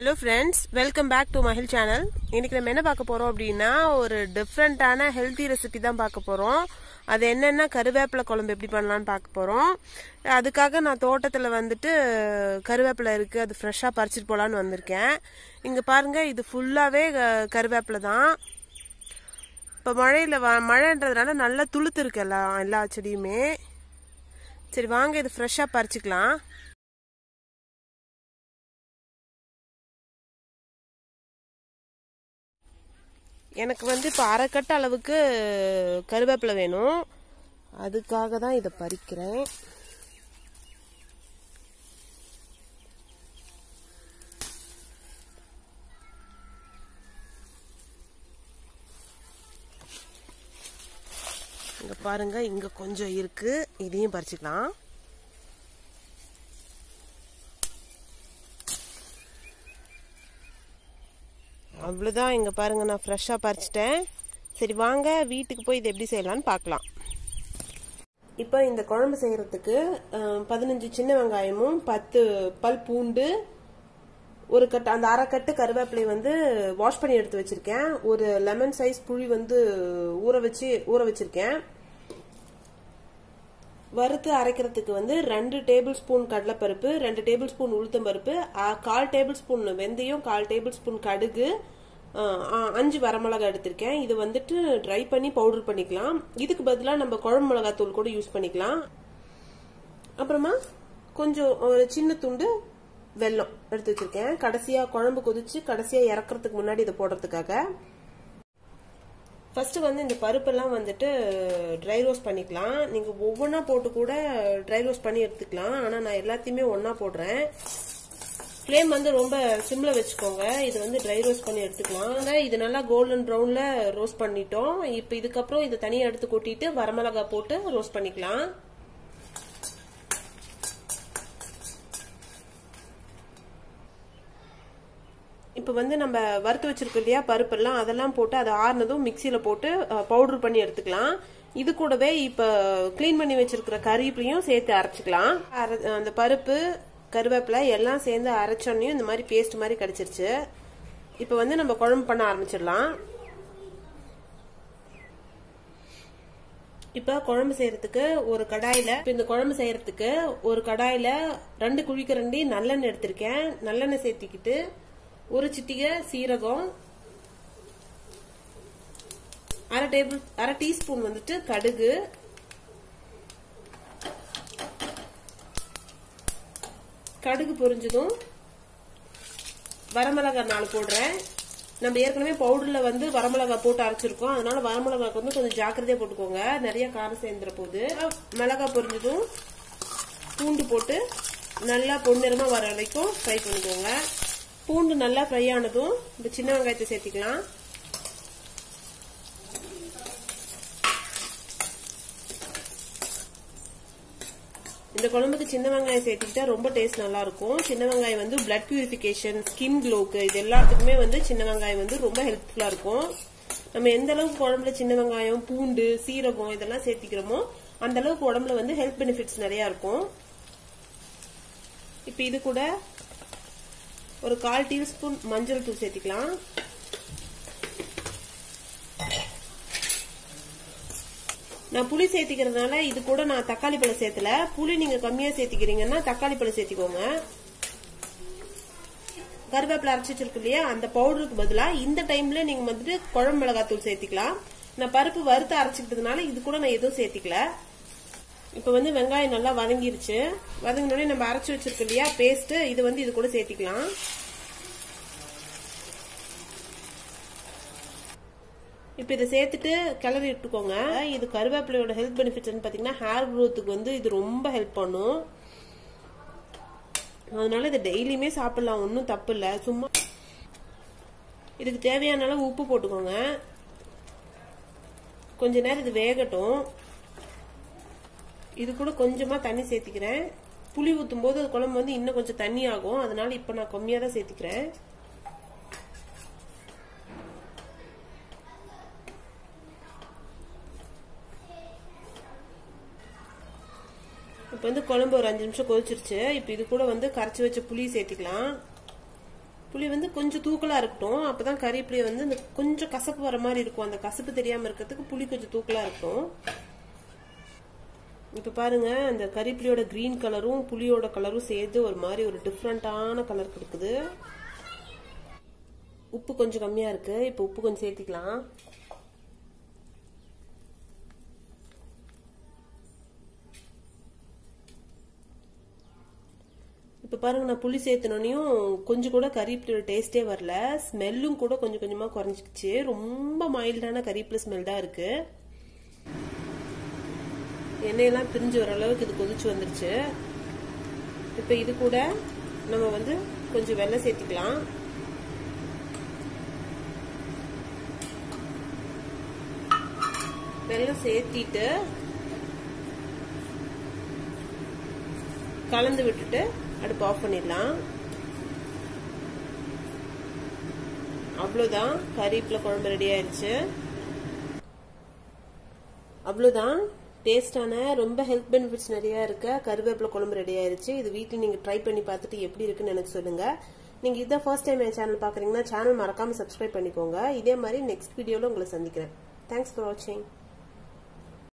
Hello friends, welcome back to Mahil channel. இன்னைக்கு நம்ம என்ன பார்க்க போறோம் அப்படினா ஒரு டிஃபரண்டான ஹெல்தி ரெசிபி தான் பார்க்க போறோம். அது என்னன்னா கருவேப்பிலை குழம்பு எப்படி பண்ணலாம்னு பார்க்க போறோம். அதுக்காக நான் தோட்டத்துல வந்துட்டு கருவேப்பிலை இருக்கு, அது ஃப்ரெஷ்ஷா பறிச்சிட்டு போலாம்னு வந்திருக்கேன். இங்க பாருங்க, இது ஃபுல்லாவே கருவேப்பிலை தான். இப்ப மழைன்றதுனால நல்லா துளுத்து இருக்கு எல்லா செடியுமே. சரி வாங்க, இது ஃப்ரெஷ்ஷா பறிச்சுக்கலாம். எனக்கு வந்து இப்போ அரைக்கட்டு அளவுக்கு கருவேப்பிலை வேணும், அதுக்காக தான் இதை பறிக்கிறேன். இங்க பாருங்க, இங்க கொஞ்சம் இருக்கு, இதையும் பறிச்சுக்கலாம். அவ்வளோதான். இங்கே பாருங்கள், நான் ஃப்ரெஷ்ஷாக பறிச்சிட்டேன். சரி வாங்க வீட்டுக்கு போய் இது எப்படி செய்யலான்னு பார்க்கலாம். இப்போ இந்த குழம்பு செய்கிறதுக்கு 15 சின்ன வெங்காயமும் 10 பல் பூண்டு, ஒரு கட்டு அந்த அரைக்கட்டு கருவேப்பிலை வந்து வாஷ் பண்ணி எடுத்து வச்சிருக்கேன். ஒரு லெமன் சைஸ் புளி வந்து ஊற வச்சிருக்கேன். வறுத்து அரைக்கிறதுக்கு வந்து 2 டேபிள் ஸ்பூன் கடலைப்பருப்பு, 2 டேபிள் ஸ்பூன் உளுத்தம்பருப்பு, 1/4 டேபிள் ஸ்பூன் வெந்தயம், 1/4 டேபிள் ஸ்பூன் கடுகு, 5 வரமிளகாய் எடுத்திருக்கேன். இது வந்துட்டு ட்ரை பண்ணி பவுடர் பண்ணிக்கலாம். இதுக்கு பதிலாக நம்ம குழம்பு மிளகாத்தூள் கூட யூஸ் பண்ணிக்கலாம். அப்புறமா கொஞ்சம் ஒரு சின்ன துண்டு வெல்லம் எடுத்து வச்சிருக்கேன். கடைசியா குழம்பு கொதிச்சு கடைசியா இறக்குறதுக்கு முன்னாடி இதை போடுறதுக்காக. ஃபர்ஸ்ட் வந்து இந்த பருப்பெல்லாம் வந்துட்டு ட்ரை ரோஸ்ட் பண்ணிக்கலாம். நீங்க ஒவ்வொன்னா போட்டு கூட ட்ரை ரோஸ்ட் பண்ணி எடுத்துக்கலாம். ஆனா நான் எல்லாத்தையுமே ஒன்னா போடுறேன். ஃப்ளேம் வந்து ரொம்ப சிம்ல வச்சுக்கோங்க. இது வந்து ட்ரை ரோஸ்ட் பண்ணி எடுத்துக்கலாம். இது நல்லா கோல்டன் ப்ரௌன்ல ரோஸ்ட் பண்ணிட்டோம். இப்போ இதுக்கப்புறம் இதை தனியா எடுத்து கொட்டிட்டு வரமிளகாய் போட்டு ரோஸ்ட் பண்ணிக்கலாம். இப்போ வந்து நம்ம வறுத்து வச்சிருக்கோம் இல்லையா பருப்பெல்லாம், அதெல்லாம் போட்டு அதை ஆறுனதும் மிக்சியில போட்டு பவுடர் பண்ணி எடுத்துக்கலாம். இது கூடவே இப்போ கிளீன் பண்ணி வச்சிருக்கிற கறியையும் சேர்த்து அரைச்சிக்கலாம். அந்த பருப்பு கருவேப்பிலை எல்லாம் சேர்ந்து அரைச்சோன்னையும் இந்த மாதிரி பேஸ்ட் மாதிரி கிடைச்சிருச்சு. இப்போ வந்து நம்ம குழம்பு பண்ண ஆரம்பிச்சிடலாம். இப்ப குழம்பு செய்யறதுக்கு ஒரு கடாயில இந்த குழம்பு செய்யறதுக்கு ஒரு கடாயில 2 குழிக்கரண்டி நல்லெண்ணெய் எடுத்திருக்கேன். நல்லெண்ணெய் சேர்த்திக்கிட்டு ஒரு சிட்டிகை சீரகம், அரை டீஸ்பூன் வந்துட்டு கடுகு, கடுகு பொரிஞ்சதும் வரமிளகாய் 4 போடுறேன். நம்ம ஏற்கனவே பவுடர்ல வந்து வரமிளகாய் போட்டு அரைச்சிருக்கோம், அதனால வரமிளகாய்க்கு வந்து கொஞ்சம் ஜாக்கிரதையா போட்டுக்கோங்க, நிறைய காரம் சேர்ந்துற போகுது. மிளகாய் பொரிஞ்சதும் பூண்டு போட்டு நல்லா பொன்னிறமா வர வரைக்கும் ஃப்ரை பண்ணிக்கோங்க. பூண்டு நல்லா ஃப்ரை ஆனதும் இந்த சின்ன வெங்காயத்தை சேர்த்திக்கலாம். இந்த குழம்புக்கு சின்ன வெங்காயம் சேர்த்துக்கிட்டா ரொம்ப டேஸ்ட் நல்லா இருக்கும். சின்ன வெங்காயம் வந்து பிளட் பியூரிபிகேஷன், ஸ்கின் க்ளோக்கு, இது எல்லாத்துக்குமே வந்து சின்ன வெங்காயம் வந்து ரொம்ப ஹெல்ப்ஃபுல்லா இருக்கும். நம்ம எந்த அளவுக்கு குழம்புல சின்ன வெங்காயம், பூண்டு, சீரகம் இதெல்லாம் சேர்த்திக்கிறோமோ அந்த அளவுக்கு உடம்புல வந்து ஹெல்த் பெனிஃபிட்ஸ் நிறைய இருக்கும். இப்ப இது கூட ஒரு 1/4 டீஸ்பூன் மஞ்சள் தூள் சேர்த்திக்கலாம். நான் புளி சேர்த்திக்கிறதுனால இது கூட நான் தக்காளி பழம் சேர்த்தல. புளி நீங்க கம்மியா சேர்த்திக்கிறீங்கன்னா தக்காளி பழம் சேர்த்திக்கோங்க. கருவேப்பிலை அரைச்சி வச்சிருக்கு இல்லையா, அந்த பவுடருக்கு பதிலா இந்த டைம்ல நீங்க வந்துட்டு குழம்பு மிளகாத்தூள் சேர்த்திக்கலாம். நான் பருப்பு வறுத்து அரைச்சிக்கிட்டதுனால இது கூட நான் எதுவும் சேர்த்திக்கல. இப்ப வந்து வெங்காயம் நல்லா வதங்கிருச்சு. வதங்கினோடனே நம்ம அரைச்சி வச்சிருக்கோம் இல்லையா பேஸ்ட், இது வந்து இது கூட சேர்த்திக்கலாம். இப்ப இதை சேர்த்துட்டு கிளறி விட்டுக்கோங்க. இது கருவேப்பிலையோட ஹெல்த் பெனிஃபிட்ஸ் பாத்தீங்கன்னா ஹேர் க்ரோத்துக்கு வந்து இது ரொம்ப ஹெல்ப் பண்ணும். அதனால இதை டெய்லியுமே சாப்பிடலாம், ஒன்னும் தப்பு இல்ல. சும்மா இதுக்கு தேவையான அளவு உப்பு போட்டுக்கோங்க. கொஞ்ச நேரம் இது வேகட்டும். இது கூட கொஞ்சமா தண்ணி சேர்த்திக்கிறேன். புளி ஊத்தும் போது குழம்பு வந்து இன்னும் கொஞ்சம் தண்ணி ஆகும், அதனால இப்ப நான் கம்மியா தான் சேர்த்திக்கிறேன். இப்போ வந்து குழம்பு ஒரு 5 நிமிஷம் கொதிச்சிருச்சு. இப்போ இது கூட வந்து கரைச்சி வச்ச புளி சேர்த்திக்கலாம். புளி வந்து கொஞ்சம் தூக்கலா இருக்கட்டும். அப்பதான் கறிப்புளி வந்து இந்த கொஞ்சம் கசப்பு வர மாதிரி இருக்கும். அந்த கசப்பு தெரியாம இருக்கிறதுக்கு புளி கொஞ்சம் தூக்கலா இருக்கட்டும். இப்ப பாருங்க, அந்த கறிப்புளியோட கிரீன் கலரும் புளியோட கலரும் சேர்த்து ஒரு மாதிரி ஒரு டிஃப்ரெண்டான கலர் கொடுக்குது. உப்பு கொஞ்சம் கம்மியா இருக்கு. இப்ப உப்பு கொஞ்சம் சேர்த்திக்கலாம். இப்ப பாருங்க, நான் புளி சேர்த்தனோனையும் கொஞ்சம் கூட கறிப்புளியோட டேஸ்டே வரல. ஸ்மெல்லும் கூட கொஞ்சம் கொஞ்சமா குறைஞ்சிக்கிச்சு. ரொம்ப மைல்டான கறிப்புளி ஸ்மெல் தான் இருக்கு. எண்ணெயெல்லாம் பிரிஞ்சு வர அளவுக்கு இது கொதிச்சு வந்துருச்சு. இப்ப இது கூட நம்ம வந்து கொஞ்சம் வெல்லம் சேர்த்துக்கலாம். வெல்லம் சேர்த்திட்டு கலந்து விட்டுட்டு அடுப்பு ஆஃப் பண்ணிடலாம். அவ்வளவுதான், கறிவேப்பிலை குழம்பு ரெடி ஆயிடுச்சு. அவ்வளவுதான், டேஸ்டான ரொம்ப ஹெல்த் பெனிஃபிட்ஸ் நிறைய இருக்க கறிவேப்பிலை குழம்பு ரெடி ஆயிருச்சு. இது வீட்டில் நீங்க ட்ரை பண்ணி பார்த்துட்டு எப்படி இருக்குன்னு எனக்கு சொல்லுங்க. நீங்க இதான் ஃபர்ஸ்ட் டைம் என் சேனல் பாக்குறீங்கன்னா சேனல் மறக்காம சப்ஸ்கிரைப் பண்ணிக்கோங்க. இதே மாதிரி நெக்ஸ்ட் வீடியோல உங்களை சந்திக்கிறேன். தேங்க்ஸ் ஃபார் வாட்சிங்.